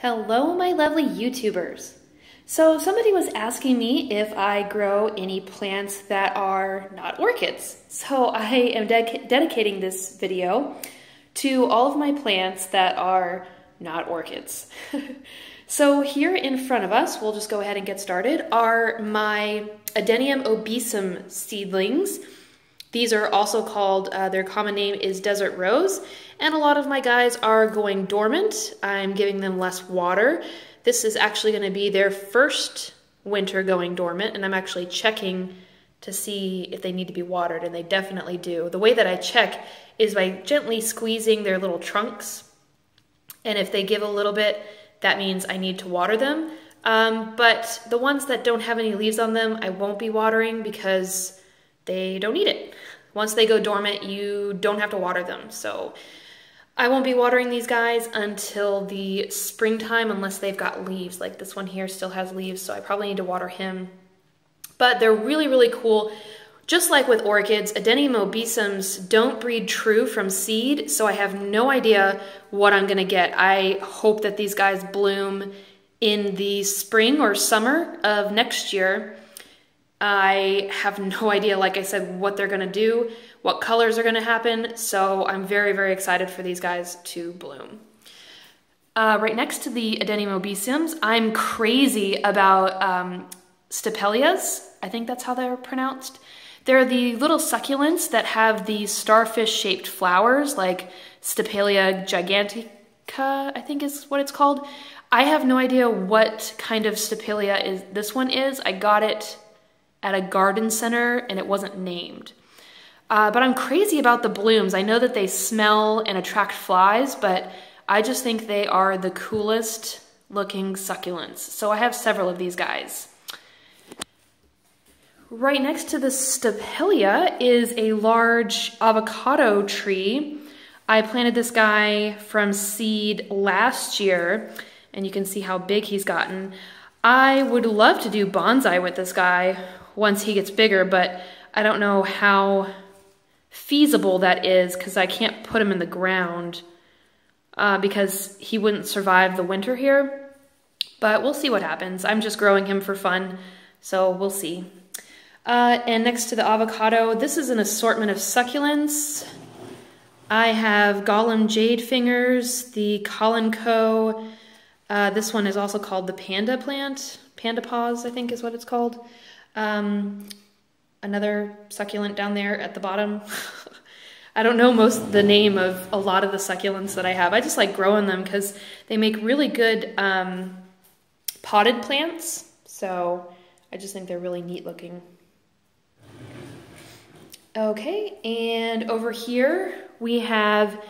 Hello, my lovely YouTubers. So somebody was asking me if I grow any plants that are not orchids. So I am dedicating this video to all of my plants that are not orchids. So here in front of us, we'll just go ahead and get started, are my Adenium obesum seedlings. These are also called, their common name is desert rose, and a lot of my guys are going dormant. I'm giving them less water. This is actually going to be their first winter going dormant, and I'm actually checking to see if they need to be watered, and they definitely do. The way that I check is by gently squeezing their little trunks, and if they give a little bit, that means I need to water them. But the ones that don't have any leaves on them, I won't be watering because they don't need it. Once they go dormant, you don't have to water them. So I won't be watering these guys until the springtime unless they've got leaves. Like this one here still has leaves, so I probably need to water him. But they're really, really cool. Just like with orchids, Adenium obesums don't breed true from seed, so I have no idea what I'm gonna get. I hope that these guys bloom in the spring or summer of next year. I have no idea, like I said, what they're gonna do, what colors are gonna happen, so I'm very, very excited for these guys to bloom. Right next to the Adenium obesums, I'm crazy about stapelias. I think that's how they're pronounced. They're the little succulents that have these starfish-shaped flowers, like Stapelia gigantica, I think is what it's called. I have no idea what kind of Stapelia this one is. I got it at a garden center and it wasn't named. But I'm crazy about the blooms. I know that they smell and attract flies, but I just think they are the coolest looking succulents. So I have several of these guys. Right next to the Stapelia is a large avocado tree. I planted this guy from seed last year, and you can see how big he's gotten. I would love to do bonsai with this guy once he gets bigger, but I don't know how feasible that is because I can't put him in the ground because he wouldn't survive the winter here. But we'll see what happens. I'm just growing him for fun, so we'll see. And next to the avocado, this is an assortment of succulents. I have Gollum jade fingers, the Collinco. This one is also called the panda plant. Panda paws, I think is what it's called. Another succulent down there at the bottom. I don't know the name of a lot of the succulents that I have. I just like growing them because they make really good potted plants. So I just think they're really neat looking. Okay, and over here we have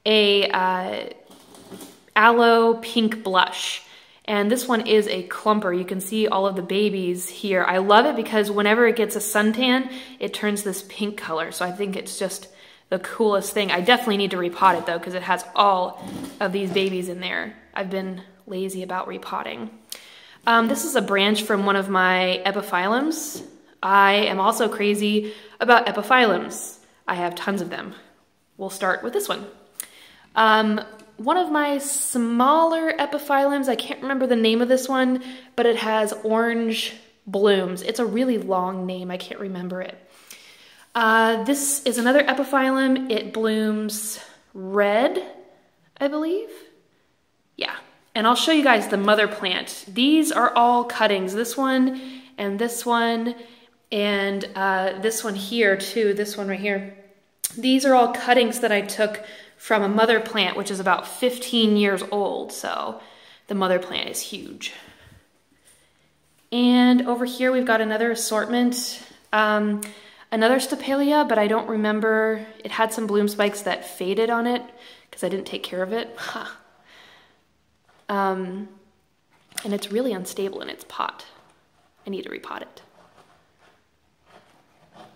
a aloe pink blush. And this one is a clumper. You can see all of the babies here. I love it because whenever it gets a suntan, it turns this pink color. So I think it's just the coolest thing. I definitely need to repot it though because it has all of these babies in there. I've been lazy about repotting. This is a branch from one of my epiphyllums. I am also crazy about epiphyllums. I have tons of them. We'll start with this one. One of my smaller epiphyllums, I can't remember the name of this one, but it has orange blooms. It's a really long name, I can't remember it. This is another epiphyllum. It blooms red, I believe. Yeah, and I'll show you guys the mother plant. These are all cuttings, this one and this one and this one here too, this one right here. These are all cuttings that I took from a mother plant, which is about 15 years old. So the mother plant is huge. And over here, we've got another assortment, another Stapelia, but I don't remember. It had some bloom spikes that faded on it because I didn't take care of it. And it's really unstable in its pot. I need to repot it.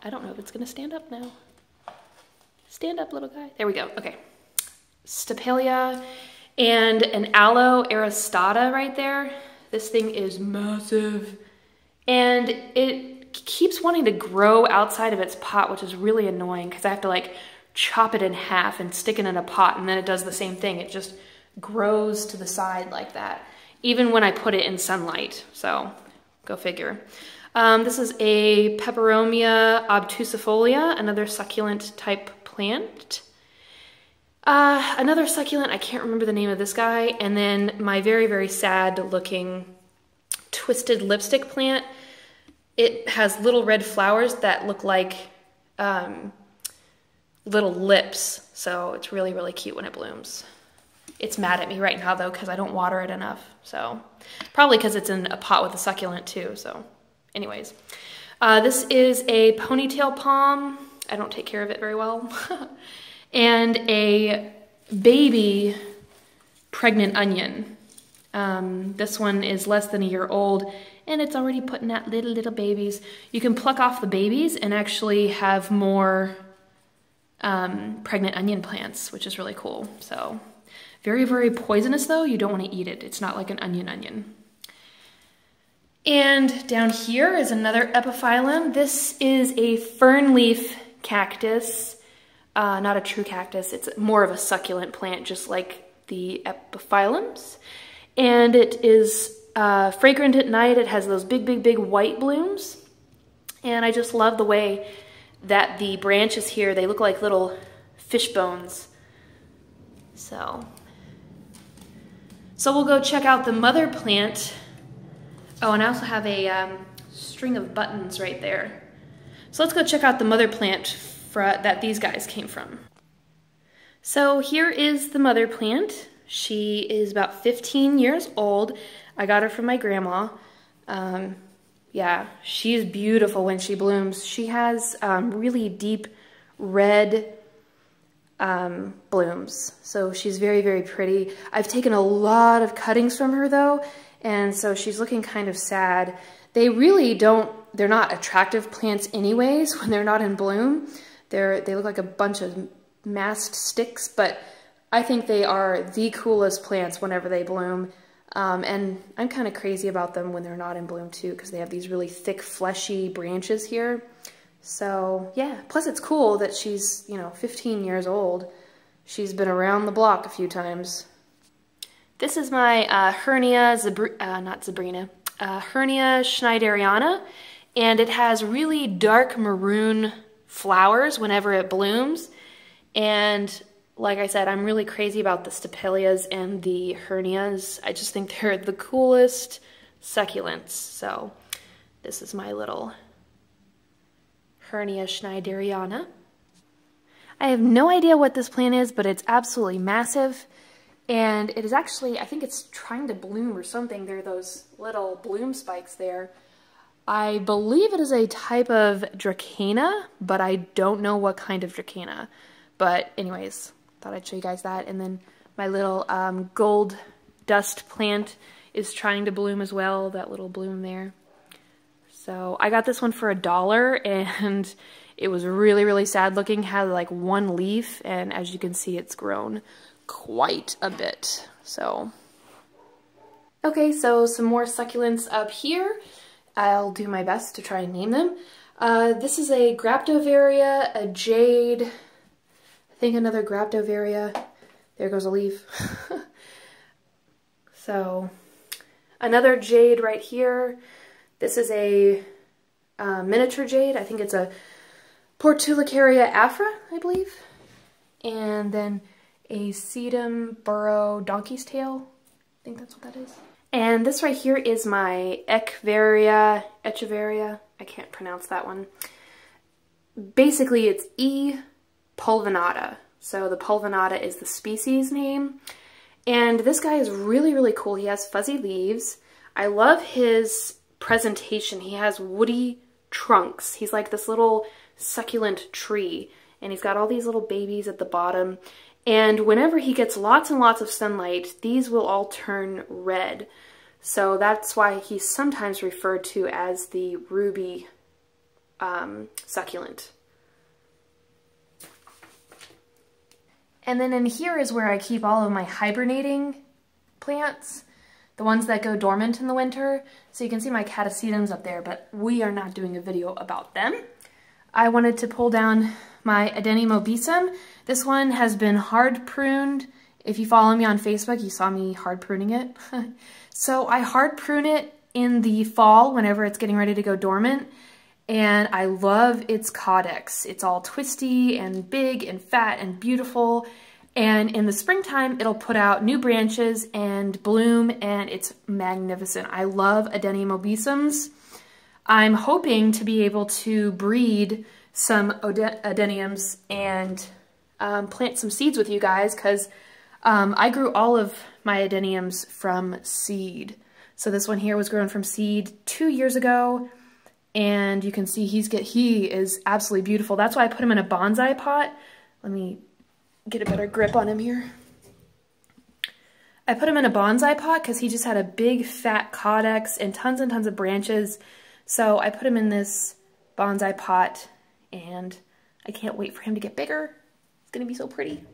I don't know if it's gonna stand up now. Stand up, little guy. There we go, okay. Stapelia and an aloe aristata right there. This thing is massive. And it keeps wanting to grow outside of its pot, which is really annoying because I have to like chop it in half and stick it in a pot, and then it does the same thing. It just grows to the side like that, even when I put it in sunlight. So go figure. This is a Peperomia obtusifolia, another succulent type plant. Another succulent, I can't remember the name of this guy. And then my very, very sad looking twisted lipstick plant. It has little red flowers that look like little lips. So it's really, really cute when it blooms. It's mad at me right now though, because I don't water it enough. So probably because it's in a pot with a succulent too. So anyways, this is a ponytail palm. I don't take care of it very well. And a baby pregnant onion. This one is less than a year old and it's already putting out little babies. You can pluck off the babies and actually have more pregnant onion plants, which is really cool. So very, very poisonous though. You don't want to eat it. It's not like an onion. And down here is another epiphyllum. This is a fern leaf cactus. Not a true cactus. It's more of a succulent plant, just like the epiphyllums. And it is fragrant at night. It has those big, big, big white blooms. And I just love the way that the branches here, they look like little fish bones. So we'll go check out the mother plant. Oh, and I also have a string of buttons right there. So let's go check out the mother plant that these guys came from. So here is the mother plant. She is about 15 years old. I got her from my grandma. Yeah, she's beautiful when she blooms. She has really deep red blooms. So she's very, very pretty. I've taken a lot of cuttings from her though, and so she's looking kind of sad. They really don't, they're not attractive plants anyways when they're not in bloom. They look like a bunch of masked sticks, but I think they are the coolest plants whenever they bloom. And I'm kind of crazy about them when they're not in bloom too, because they have these really thick, fleshy branches here. So yeah, plus it's cool that she's, 15 years old. She's been around the block a few times. This is my Hernia schneideriana, and it has really dark maroon flowers whenever it blooms. And like I said, I'm really crazy about the stapelias and the hernias. I just think they're the coolest succulents. So this is my little Hernia schneideriana. I have no idea what this plant is, but it's absolutely massive. And it is actually, I think it's trying to bloom or something. There are those little bloom spikes there. I believe it is a type of Dracaena, but I don't know what kind of Dracaena. But anyways, thought I'd show you guys that. And then my little gold dust plant is trying to bloom as well, that little bloom there. So I got this one for $1, and it was really, really sad looking. Had like one leaf, and as you can see, it's grown quite a bit. So okay, so some more succulents up here. I'll do my best to try and name them. This is a Graptovaria, a jade, I think another Graptovaria. There goes a leaf. So another jade right here. This is a miniature jade. I think it's a Portulacaria afra, I believe. And then a sedum burrow donkey's tail. I think that's what that is. And this right here is my Echeveria. I can't pronounce that one. Basically, it's E. pulvinata. So the pulvinata is the species name. And this guy is really, really cool. He has fuzzy leaves. I love his presentation. He has woody trunks. He's like this little succulent tree. And he's got all these little babies at the bottom. And whenever he gets lots and lots of sunlight, these will all turn red. So that's why he's sometimes referred to as the ruby succulent. And then in here is where I keep all of my hibernating plants, the ones that go dormant in the winter. So you can see my catasetums up there, but we are not doing a video about them. I wanted to pull down my Adenine mobisum. This one has been hard pruned. If you follow me on Facebook, you saw me hard pruning it. So I hard prune it in the fall whenever it's getting ready to go dormant. And I love its caudex. It's all twisty and big and fat and beautiful. And in the springtime, it'll put out new branches and bloom, and it's magnificent. I love Adenium obesums. I'm hoping to be able to breed some adeniums and plant some seeds with you guys, because I grew all of my adeniums from seed. So this one here was grown from seed 2 years ago, and you can see he is absolutely beautiful. That's why I put him in a bonsai pot. Let me get a better grip on him here. I put him in a bonsai pot because he just had a big fat caudex and tons of branches. So I put him in this bonsai pot, and I can't wait for him to get bigger. It's gonna be so pretty.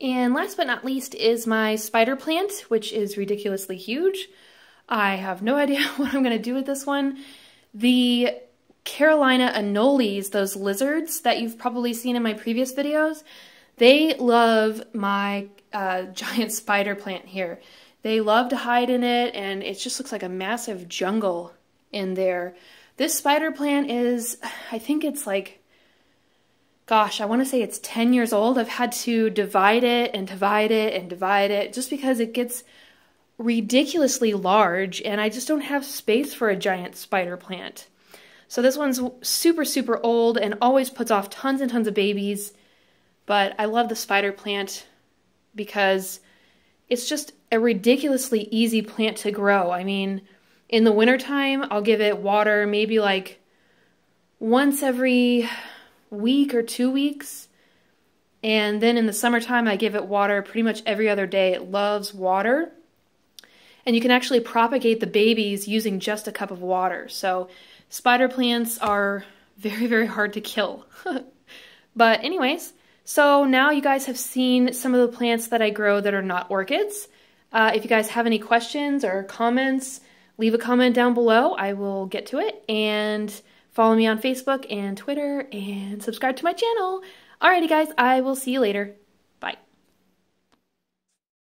And last but not least is my spider plant, which is ridiculously huge. I have no idea what I'm gonna do with this one. The Carolina anoles, those lizards that you've probably seen in my previous videos, they love my giant spider plant here. They love to hide in it, and it just looks like a massive jungle in there. This spider plant is, I think it's like, gosh, I want to say it's 10 years old. I've had to divide it and divide it and divide it just because it gets ridiculously large, and I just don't have space for a giant spider plant. So this one's super old and always puts off tons and tons of babies, but I love the spider plant because it's just a ridiculously easy plant to grow. I mean, in the wintertime, I'll give it water maybe like once every week or 2 weeks. And then in the summertime, I give it water pretty much every other day. It loves water. And you can actually propagate the babies using just a cup of water. So spider plants are very hard to kill. But anyways, so now you guys have seen some of the plants that I grow that are not orchids. If you guys have any questions or comments, leave a comment down below. I will get to it. And follow me on Facebook and Twitter and subscribe to my channel. Alrighty guys, I will see you later.